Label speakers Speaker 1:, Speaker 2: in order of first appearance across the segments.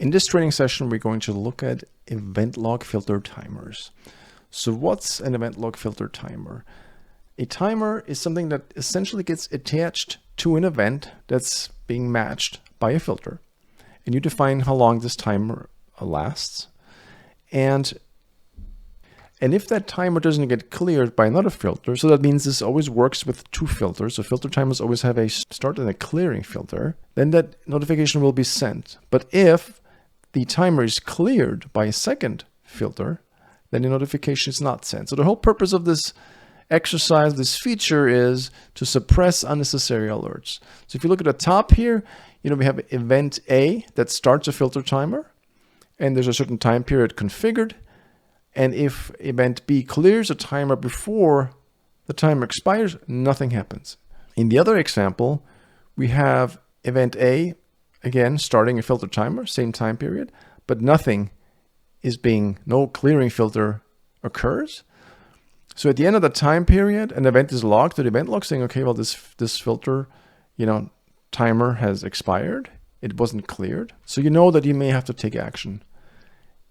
Speaker 1: In this training session, we're going to look at event log filter timers. So what's an event log filter timer? A timer is something that essentially gets attached to an event that's being matched by a filter. And you define how long this timer lasts. And if that timer doesn't get cleared by another filter, so that means this always works with two filters. So filter timers always have a start and a clearing filter. Then that notification will be sent. But if the timer is cleared by a second filter, then the notification is not sent. So the whole purpose of this exercise, this feature, is to suppress unnecessary alerts. So if you look at the top here, we have event A that starts a filter timer, and there's a certain time period configured. And if event B clears a timer before the timer expires, nothing happens. In the other example, we have event A, again, starting a filter timer, same time period, but no clearing filter occurs. So at the end of the time period, an event is logged to the event log saying, okay, well, this filter, timer has expired. It wasn't cleared. So you know that you may have to take action.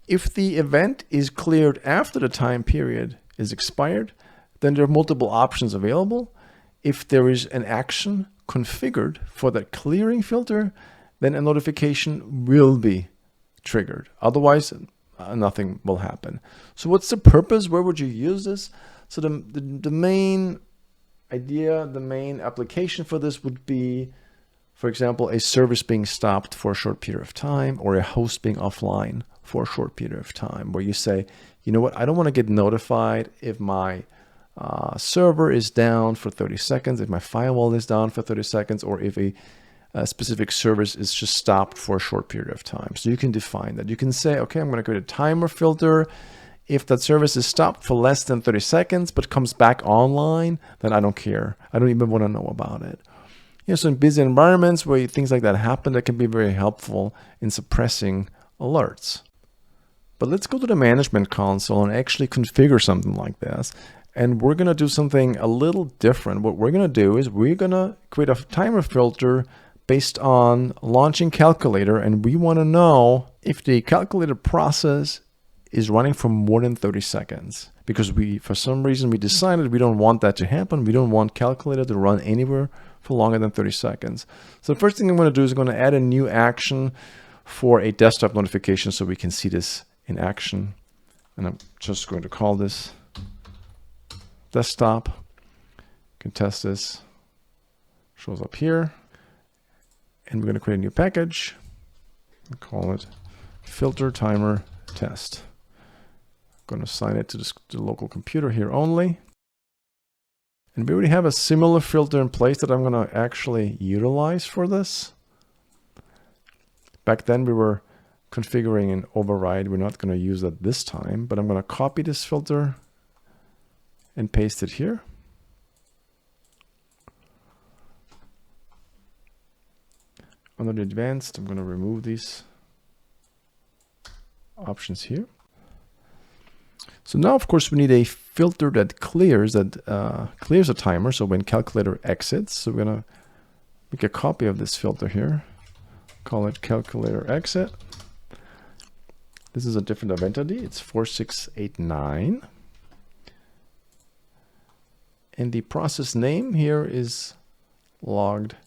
Speaker 1: If the event is cleared after the time period is expired, then there are multiple options available. If there is an action configured for that clearing filter, then a notification will be triggered. Otherwise, nothing will happen. So what's the purpose? Where would you use this? So the main idea, the main application for this would be, for example, a service being stopped for a short period of time, or a host being offline for a short period of time, where you say, you know what, I don't want to get notified if my server is down for 30 seconds, if my firewall is down for 30 seconds, or if a specific service is just stopped for a short period of time. So you can define that. You can say, okay, I'm going to create a timer filter. If that service is stopped for less than 30 seconds, but comes back online, then I don't care. I don't even want to know about it. So in busy environments where things like that happen, that can be very helpful in suppressing alerts. But let's go to the management console and actually configure something like this. And we're going to do something a little different. What we're going to do is we're going to create a timer filter based on launching calculator, and we want to know if the calculator process is running for more than 30 seconds. Because for some reason, we decided we don't want that to happen. We don't want calculator to run anywhere for longer than 30 seconds. So the first thing I'm going to do is I'm going to add a new action for a desktop notification so we can see this in action. And I'm just going to call this desktop. You can test this. Shows up here. And we're going to create a new package and call it filter timer test. I'm going to assign it to the local computer here only. And we already have a similar filter in place that I'm going to actually utilize for this. Back then we were configuring an override. We're not going to use that this time, but I'm going to copy this filter and paste it here. Under the advanced, I'm going to remove these options here. So now, of course, we need a filter that clears a timer. So when calculator exits, so we're going to make a copy of this filter here. Call it calculator exit. This is a different event ID. It's 4689. And the process name here is logged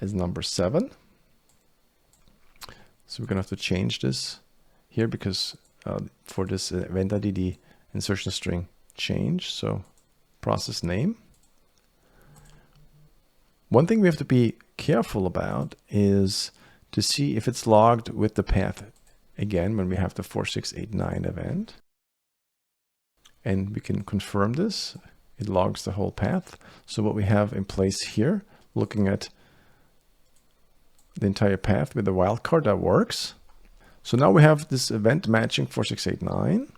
Speaker 1: as number 7. So we're going to have to change this here because for this event ID, the insertion string changed. So process name. One thing we have to be careful about is to see if it's logged with the path. Again, when we have the 4689 event. And we can confirm this. It logs the whole path. So what we have in place here, looking at the entire path with the wildcard, that works. So now we have this event matching 4689.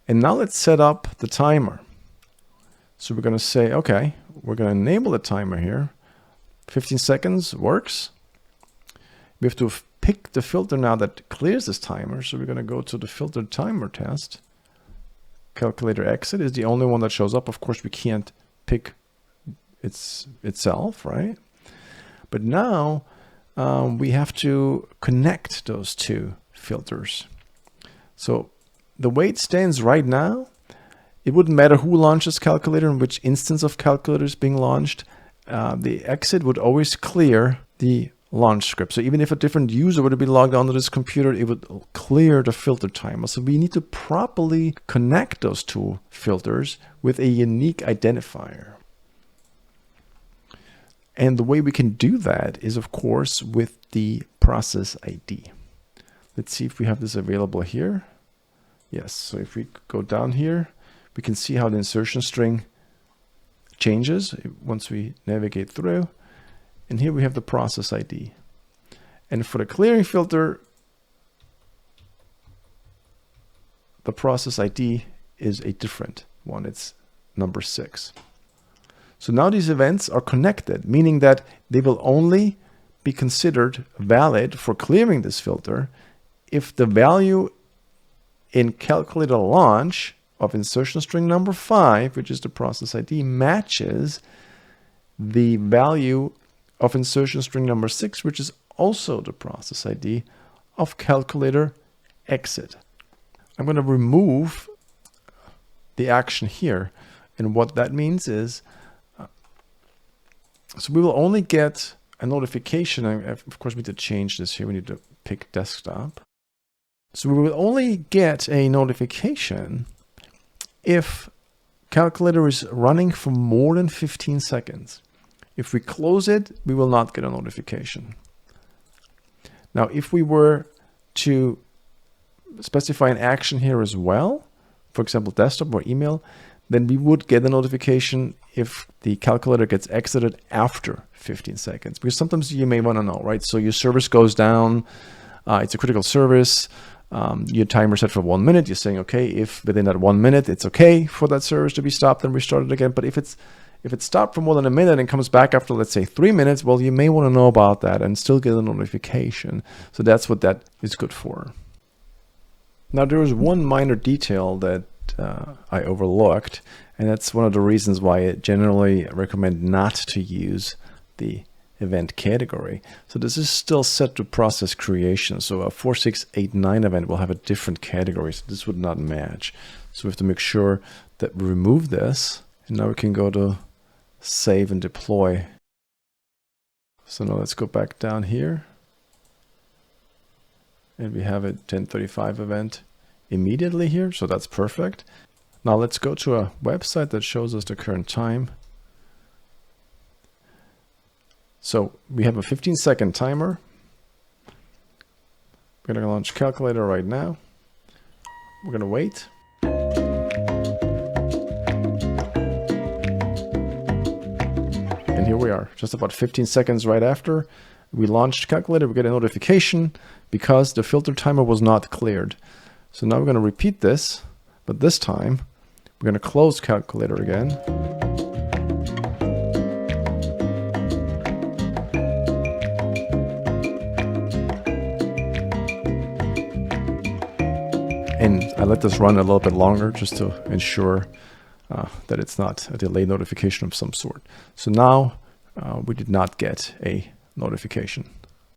Speaker 1: And now let's set up the timer. So we're going to say, okay, we're going to enable the timer here. 15 seconds works. We have to pick the filter now that clears this timer. So we're going to go to the filter timer test. Calculator exit is the only one that shows up. Of course, we can't pick itself, right? But now we have to connect those two filters. So the way it stands right now, it wouldn't matter who launches calculator and which instance of calculator is being launched. The exit would always clear the launch script. So even if a different user would have been logged onto this computer, it would clear the filter timer. So we need to properly connect those two filters with a unique identifier. And the way we can do that is, of course, with the process ID. Let's see if we have this available here. Yes, so if we go down here, we can see how the insertion string changes once we navigate through. And here we have the process ID. And for the clearing filter, the process ID is a different one. It's number 6. So now these events are connected, meaning that they will only be considered valid for clearing this filter if the value in calculator launch of insertion string number 5, which is the process ID, matches the value of insertion string number 6, which is also the process ID of calculator exit. I'm going to remove the action here. And what that means is, so we will only get a notification. Of course, we need to change this here. We need to pick desktop. So we will only get a notification if calculator is running for more than 15 seconds. If we close it, we will not get a notification. Now, if we were to specify an action here as well, for example, desktop or email, then we would get a notification if the calculator gets exited after 15 seconds. Because sometimes you may want to know, right? So your service goes down, it's a critical service, your timer set for 1 minute, you're saying, okay, if within that 1 minute, it's okay for that service to be stopped and restarted again. But if it's stopped for more than a minute and comes back after, let's say, 3 minutes, well, you may want to know about that and still get a notification. So that's what that is good for. Now, there is one minor detail that I overlooked, and that's one of the reasons why I generally recommend not to use the event category. So this is still set to process creation. So a 4689 event will have a different category. So this would not match. So we have to make sure that we remove this. And now we can go to save and deploy. So now let's go back down here. And we have a 1035 event immediately here. So that's perfect. Now let's go to a website that shows us the current time. So we have a 15-second timer. We're going to launch calculator right now. We're going to wait. And here we are, just about 15 seconds right after we launched calculator, we get a notification because the filter timer was not cleared. So now we're going to repeat this, but this time we're going to close calculator again. And I let this run a little bit longer just to ensure that it's not a delayed notification of some sort. So now we did not get a notification.